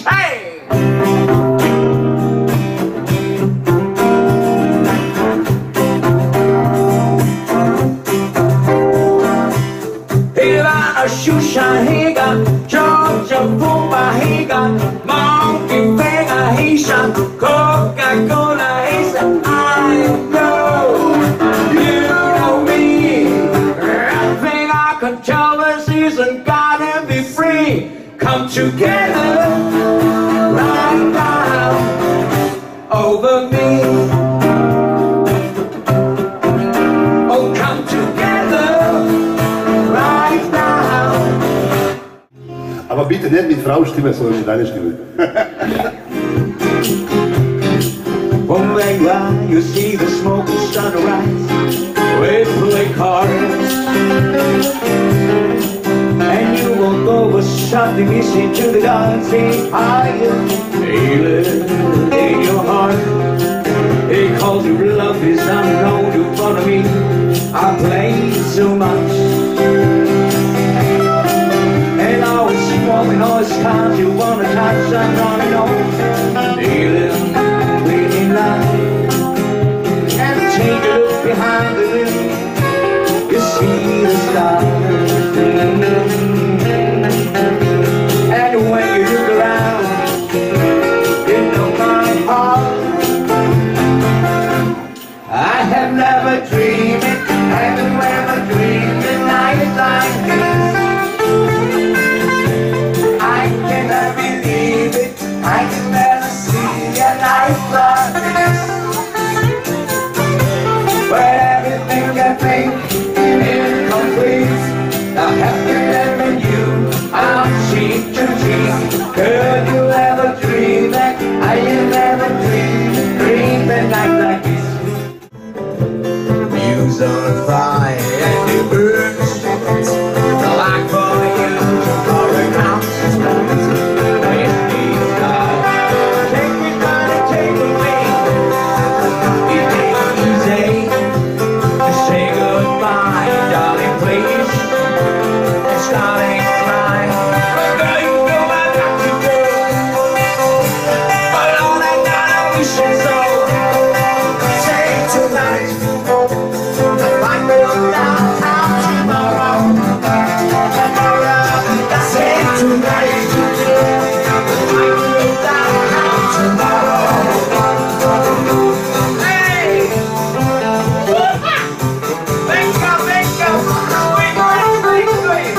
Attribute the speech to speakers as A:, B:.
A: Hey! Havana, Shushahiga, Georgia, Pumahiga, Monkey Finger, Haitian, Coca-Cola, Haitian. I know, you know me. Everything I controversies and gotta be free. Come together, right now, over me. Oh, come together, right now.
B: Aber bitte nicht mit Frauenstimme, sondern mit deiner Stimme.
A: From where you are, you see the smoke start to rise. We play cards, and you walk over something missing to the gods. Say higher, feel it in your heart. It calls you love is unknown to follow me. I play so much, and always warming, always comes. You wanna touch, I'm running on. Feeling, waiting line, and take a look behind the wheel. You see the stars, and when you look around, you know my heart. I have never dreamed it, haven't ever dreamed a night like this. I cannot believe it, I can never see a night like this. But everything I think is complete. Now happier than you, I'm cheap to dream. Could you ever dream that I have never dreamed a night like this? Muse on fire and it burns. The light for you for a mountain. Take me down and take away. It ain't easy to say goodbye, darling, please. It's not a crime. Girl, you know I got to go. But all I gotta wish is so. Say tonight, if I go downtown tomorrow, say tonight, if I go downtown tomorrow. Hey! Venga, venga, swing, swing, swing.